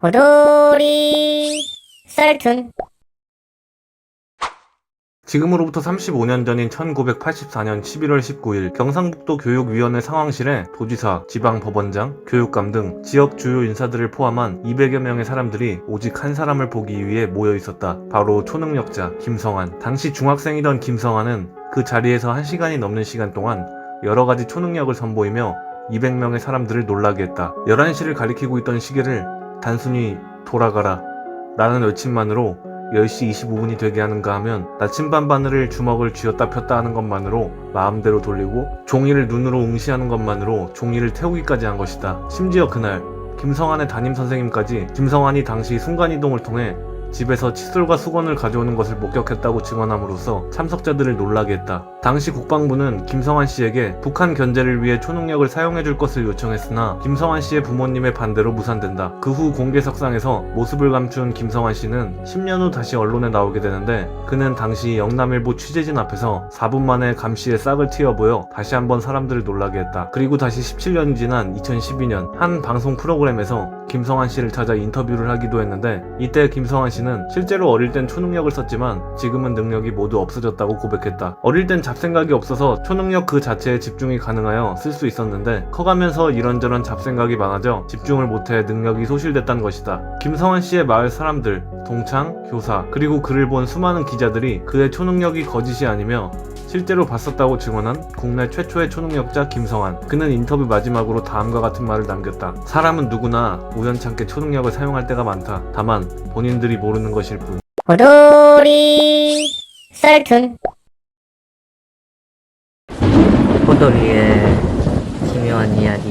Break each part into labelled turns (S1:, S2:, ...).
S1: 호돌이 썰툰.
S2: 지금으로부터 35년 전인 1984년 11월 19일 경상북도 교육위원회 상황실에 도지사, 지방법원장, 교육감 등 지역 주요 인사들을 포함한 200여 명의 사람들이 오직 한 사람을 보기 위해 모여 있었다. 바로 초능력자 김성환. 당시 중학생이던 김성환은 그 자리에서 1시간이 넘는 시간 동안 여러가지 초능력을 선보이며 200명의 사람들을 놀라게 했다. 11시를 가리키고 있던 시계를 단순히 돌아가라 라는 외침만으로 10시 25분이 되게 하는가 하면 나침반 바늘을 주먹을 쥐었다 폈다 하는 것만으로 마음대로 돌리고 종이를 눈으로 응시하는 것만으로 종이를 태우기까지 한 것이다. 심지어 그날 김성환의 담임선생님까지 김성환이 당시 순간이동을 통해 집에서 칫솔과 수건을 가져오는 것을 목격했다고 증언함으로써 참석자들을 놀라게 했다. 당시 국방부는 김성환 씨에게 북한 견제를 위해 초능력을 사용해줄 것을 요청했으나 김성환 씨의 부모님의 반대로 무산된다. 그 후 공개석상에서 모습을 감춘 김성환 씨는 10년 후 다시 언론에 나오게 되는데 그는 당시 영남일보 취재진 앞에서 4분 만에 감시의 싹을 틔워보여 다시 한번 사람들을 놀라게 했다. 그리고 다시 17년이 지난 2012년 한 방송 프로그램에서 김성환 씨를 찾아 인터뷰를 하기도 했는데 이때 김성환 씨는 실제로 어릴 땐 초능력을 썼지만 지금은 능력이 모두 없어졌다고 고백했다. 어릴 땐 잡생각이 없어서 초능력 그 자체에 집중이 가능하여 쓸 수 있었는데 커가면서 이런저런 잡생각이 많아져 집중을 못해 능력이 소실됐다는 것이다. 김성환 씨의 마을 사람들, 동창, 교사, 그리고 그를 본 수많은 기자들이 그의 초능력이 거짓이 아니며 실제로 봤었다고 증언한 국내 최초의 초능력자 김성환. 그는 인터뷰 마지막으로 다음과 같은 말을 남겼다. 사람은 누구나 우연찮게 초능력을 사용할 때가 많다. 다만 본인들이 모르는 것일 뿐.
S1: 호돌이 썰툰.
S3: 호돌이의 기묘한 이야기.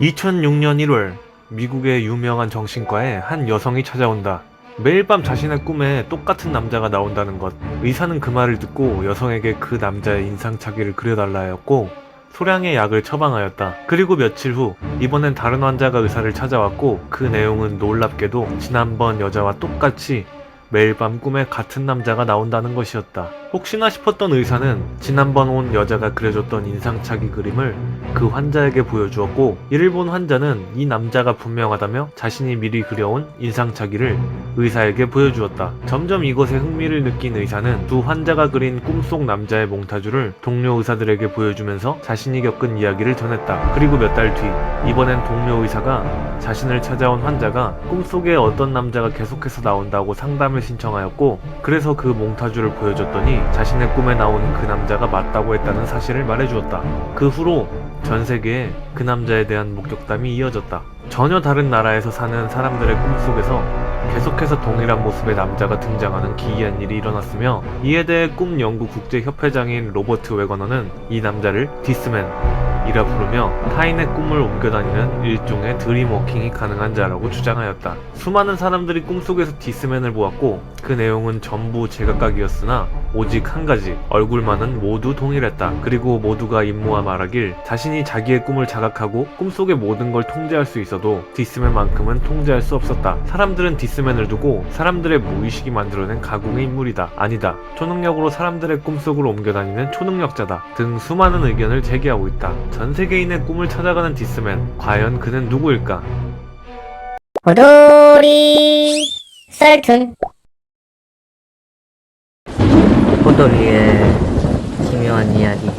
S2: 2006년 1월 미국의 유명한 정신과에 한 여성이 찾아온다. 매일 밤 자신의 꿈에 똑같은 남자가 나온다는 것. 의사는 그 말을 듣고 여성에게 그 남자의 인상착의를 그려달라 하였고 소량의 약을 처방하였다. 그리고 며칠 후 이번엔 다른 환자가 의사를 찾아왔고 그 내용은 놀랍게도 지난번 여자와 똑같이 매일 밤 꿈에 같은 남자가 나온다는 것이었다. 혹시나 싶었던 의사는 지난번 온 여자가 그려줬던 인상착의 그림을 그 환자에게 보여주었고 이를 본 환자는 이 남자가 분명하다며 자신이 미리 그려온 인상착의를 의사에게 보여주었다. 점점 이것에 흥미를 느낀 의사는 두 환자가 그린 꿈속 남자의 몽타주를 동료 의사들에게 보여주면서 자신이 겪은 이야기를 전했다. 그리고 몇 달 뒤 이번엔 동료 의사가 자신을 찾아온 환자가 꿈속에 어떤 남자가 계속해서 나온다고 상담을 신청하였고 그래서 그 몽타주를 보여줬더니 자신의 꿈에 나오는 그 남자가 맞다고 했다는 사실을 말해주었다. 그 후로 전 세계에 그 남자에 대한 목격담이 이어졌다. 전혀 다른 나라에서 사는 사람들의 꿈속에서 계속해서 동일한 모습의 남자가 등장하는 기이한 일이 일어났으며 이에 대해 꿈 연구 국제협회장인 로버트 웨거너는 이 남자를 디스맨 이라 부르며 타인의 꿈을 옮겨다니는 일종의 드림워킹이 가능한 자라고 주장하였다. 수많은 사람들이 꿈속에서 디스맨을 보았고 그 내용은 전부 제각각이었으나 오직 한 가지, 얼굴만은 모두 동일했다. 그리고 모두가 임모와 말하길 자신이 자기의 꿈을 자각하고 꿈속의 모든 걸 통제할 수 있어도 디스맨만큼은 통제할 수 없었다. 사람들은 디스맨을 두고 사람들의 무의식이 만들어낸 가공의 인물이다. 아니다. 초능력으로 사람들의 꿈속으로 옮겨다니는 초능력자다. 등 수많은 의견을 제기하고 있다. 전 세계인의 꿈을 찾아가는 디스맨, 과연 그는 누구일까?
S1: 호돌이 썰툰.
S3: 호돌이의 기묘한 이야기.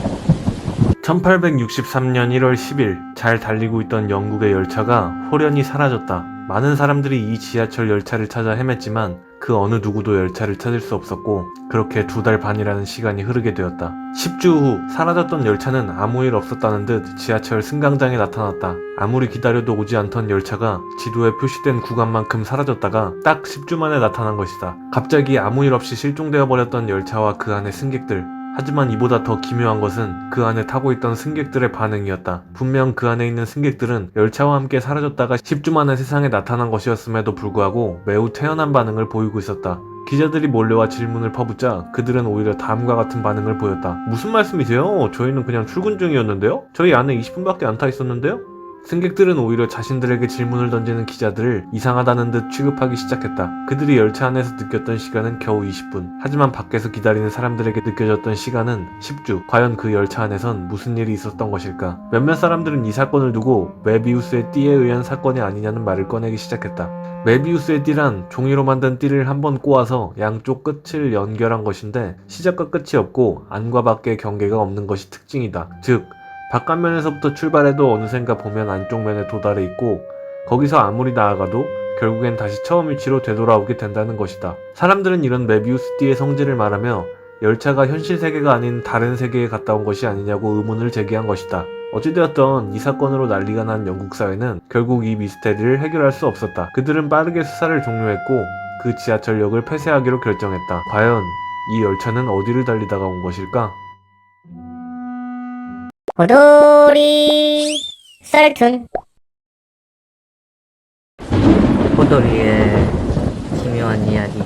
S2: 1863년 1월 10일 잘 달리고 있던 영국의 열차가 호련히 사라졌다. 많은 사람들이 이 지하철 열차를 찾아 헤맸지만 그 어느 누구도 열차를 찾을 수 없었고 그렇게 2달 반이라는 시간이 흐르게 되었다. 10주 후 사라졌던 열차는 아무 일 없었다는 듯 지하철 승강장에 나타났다. 아무리 기다려도 오지 않던 열차가 지도에 표시된 구간만큼 사라졌다가 딱 10주 만에 나타난 것이다. 갑자기 아무 일 없이 실종되어 버렸던 열차와 그 안의 승객들. 하지만 이보다 더 기묘한 것은 그 안에 타고 있던 승객들의 반응이었다. 분명 그 안에 있는 승객들은 열차와 함께 사라졌다가 10주 만에 세상에 나타난 것이었음에도 불구하고 매우 태연한 반응을 보이고 있었다. 기자들이 몰려와 질문을 퍼붓자 그들은 오히려 다음과 같은 반응을 보였다. 무슨 말씀이세요? 저희는 그냥 출근 중이었는데요? 저희 안에 20분밖에 안 타 있었는데요? 승객들은 오히려 자신들에게 질문을 던지는 기자들을 이상하다는 듯 취급하기 시작했다. 그들이 열차 안에서 느꼈던 시간은 겨우 20분. 하지만 밖에서 기다리는 사람들에게 느껴졌던 시간은 10주. 과연 그 열차 안에선 무슨 일이 있었던 것일까? 몇몇 사람들은 이 사건을 두고 메비우스의 띠에 의한 사건이 아니냐는 말을 꺼내기 시작했다. 메비우스의 띠란 종이로 만든 띠를 한번 꼬아서 양쪽 끝을 연결한 것인데 시작과 끝이 없고 안과 밖의 경계가 없는 것이 특징이다. 즉 바깥면에서부터 출발해도 어느샌가 보면 안쪽 면에 도달해 있고 거기서 아무리 나아가도 결국엔 다시 처음 위치로 되돌아오게 된다는 것이다. 사람들은 이런 메비우스 띠의 성질을 말하며 열차가 현실 세계가 아닌 다른 세계에 갔다 온 것이 아니냐고 의문을 제기한 것이다. 어찌되었던 이 사건으로 난리가 난 영국 사회는 결국 이 미스테리를 해결할 수 없었다. 그들은 빠르게 수사를 종료했고 그 지하철역을 폐쇄하기로 결정했다. 과연 이 열차는 어디를 달리다가 온 것일까?
S1: 호돌이 썰툰
S3: 호돌이의 기묘한 이야기.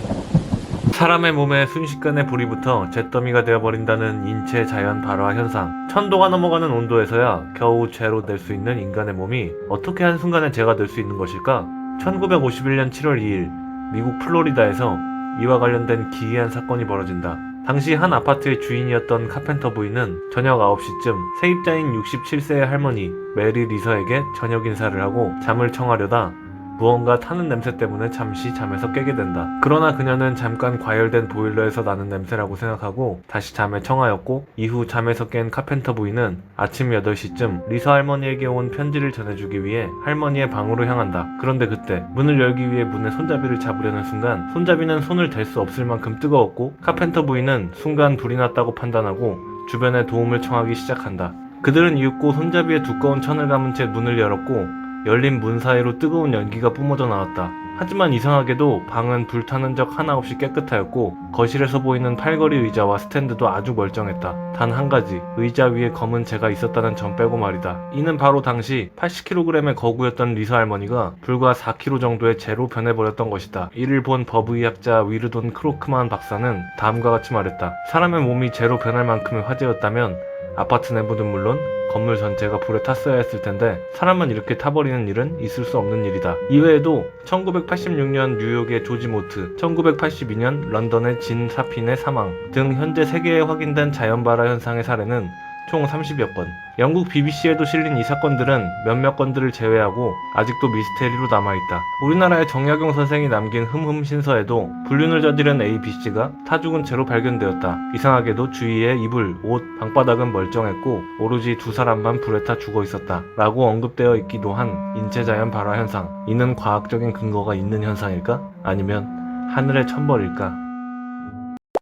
S2: 사람의 몸에 순식간에 불이 붙어 잿더미가 되어버린다는 인체 자연 발화 현상. 1000도가 넘어가는 온도에서야 겨우 재로 낼 수 있는 인간의 몸이 어떻게 한순간에 재가 될 수 있는 것일까? 1951년 7월 2일 미국 플로리다에서 이와 관련된 기이한 사건이 벌어진다. 당시 한 아파트의 주인이었던 카펜터 부인은 저녁 9시쯤 세입자인 67세의 할머니 메리 리서에게 저녁 인사를 하고 잠을 청하려다 무언가 타는 냄새 때문에 잠시 잠에서 깨게 된다. 그러나 그녀는 잠깐 과열된 보일러에서 나는 냄새라고 생각하고 다시 잠에 청하였고 이후 잠에서 깬 카펜터 부인은 아침 8시쯤 리서 할머니에게 온 편지를 전해주기 위해 할머니의 방으로 향한다. 그런데 그때 문을 열기 위해 문의 손잡이를 잡으려는 순간 손잡이는 손을 댈 수 없을 만큼 뜨거웠고 카펜터 부인은 순간 불이 났다고 판단하고 주변에 도움을 청하기 시작한다. 그들은 이윽고 손잡이에 두꺼운 천을 감은 채 문을 열었고 열린 문 사이로 뜨거운 연기가 뿜어져 나왔다. 하지만 이상하게도 방은 불타는 적 하나 없이 깨끗하였고 거실에서 보이는 팔걸이 의자와 스탠드도 아주 멀쩡했다. 단 한 가지, 의자 위에 검은 재가 있었다는 점 빼고 말이다. 이는 바로 당시 80kg의 거구였던 리서 할머니가 불과 4kg 정도의 재로 변해버렸던 것이다. 이를 본 법의학자 위르돈 크로크만 박사는 다음과 같이 말했다. 사람의 몸이 재로 변할 만큼의 화제였다면 아파트 내부는 물론 건물 전체가 불에 탔어야 했을 텐데 사람만 이렇게 타버리는 일은 있을 수 없는 일이다. 이외에도 1986년 뉴욕의 조지 모트, 1982년 런던의 진 사핀의 사망 등 현재 세계에 확인된 자연발화 현상의 사례는 총 30여 건. 영국 BBC에도 실린 이 사건들은 몇몇 건들을 제외하고 아직도 미스테리로 남아있다. 우리나라의 정약용 선생이 남긴 흠흠 신서에도 불륜을 저지른 ABC가 타 죽은 채로 발견되었다. 이상하게도 주위에 이불, 옷, 방바닥은 멀쩡했고 오로지 두 사람만 불에 타 죽어 있었다. 라고 언급되어 있기도 한 인체자연 발화 현상. 이는 과학적인 근거가 있는 현상일까? 아니면 하늘의 천벌일까?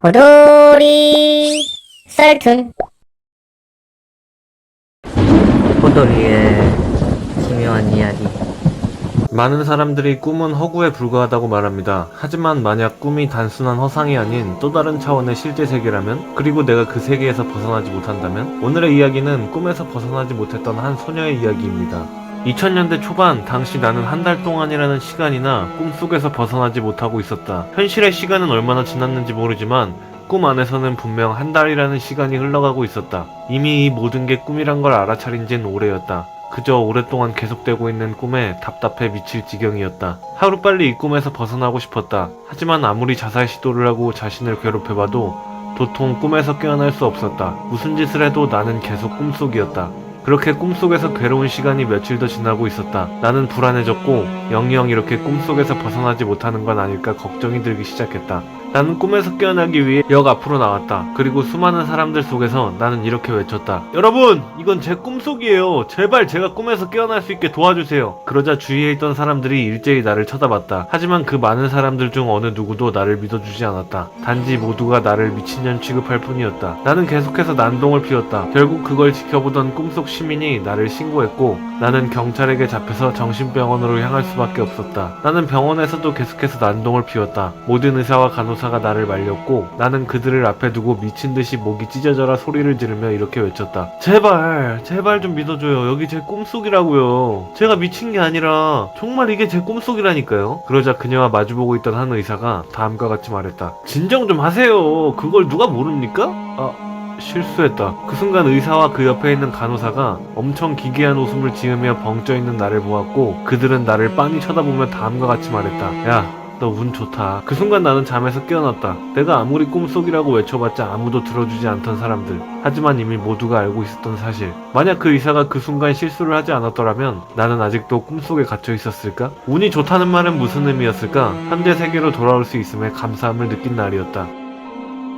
S1: 호돌이 썰툰
S3: 호돌이의 기묘한 이야기.
S2: 많은 사람들이 꿈은 허구에 불과하다고 말합니다. 하지만 만약 꿈이 단순한 허상이 아닌 또 다른 차원의 실제 세계라면, 그리고 내가 그 세계에서 벗어나지 못한다면, 오늘의 이야기는 꿈에서 벗어나지 못했던 한 소녀의 이야기입니다. 2000년대 초반, 당시 나는 한 달 동안이라는 시간이나 꿈속에서 벗어나지 못하고 있었다. 현실의 시간은 얼마나 지났는지 모르지만 꿈 안에서는 분명 한 달이라는 시간이 흘러가고 있었다. 이미 이 모든 게 꿈이란 걸 알아차린 지는 오래였다. 그저 오랫동안 계속되고 있는 꿈에 답답해 미칠 지경이었다. 하루빨리 이 꿈에서 벗어나고 싶었다. 하지만 아무리 자살 시도를 하고 자신을 괴롭혀봐도 도통 꿈에서 깨어날 수 없었다. 무슨 짓을 해도 나는 계속 꿈속이었다. 그렇게 꿈속에서 괴로운 시간이 며칠 더 지나고 있었다. 나는 불안해졌고 영영 이렇게 꿈속에서 벗어나지 못하는 건 아닐까 걱정이 들기 시작했다. 나는 꿈에서 깨어나기 위해 역 앞으로 나왔다. 그리고 수많은 사람들 속에서 나는 이렇게 외쳤다. 여러분! 이건 제 꿈속이에요. 제발 제가 꿈에서 깨어날 수 있게 도와주세요. 그러자 주위에 있던 사람들이 일제히 나를 쳐다봤다. 하지만 그 많은 사람들 중 어느 누구도 나를 믿어주지 않았다. 단지 모두가 나를 미친년 취급할 뿐이었다. 나는 계속해서 난동을 피웠다. 결국 그걸 지켜보던 꿈속 시민이 나를 신고했고 나는 경찰에게 잡혀서 정신병원으로 향할 수밖에 없었다. 나는 병원에서도 계속해서 난동을 피웠다. 모든 의사와 간호사가 나를 말렸고 나는 그들을 앞에 두고 미친듯이 목이 찢어져라 소리를 지르며 이렇게 외쳤다. 제발 좀 믿어줘요. 여기 제 꿈속이라고요. 제가 미친 게 아니라 정말 이게 제 꿈속이라니까요. 그러자 그녀와 마주보고 있던 한 의사가 다음과 같이 말했다. 진정 좀 하세요. 그걸 누가 모릅니까? 실수했다. 그 순간 의사와 그 옆에 있는 간호사가 엄청 기괴한 웃음을 지으며 벙쪄있는 나를 보았고 그들은 나를 빤히 쳐다보며 다음과 같이 말했다. 야, 너 운 좋다. 그 순간 나는 잠에서 깨어났다. 내가 아무리 꿈속이라고 외쳐봤자 아무도 들어주지 않던 사람들. 하지만 이미 모두가 알고 있었던 사실. 만약 그 의사가 그 순간 실수를 하지 않았더라면 나는 아직도 꿈속에 갇혀 있었을까? 운이 좋다는 말은 무슨 의미였을까? 현대 세계로 돌아올 수 있음에 감사함을 느낀 날이었다.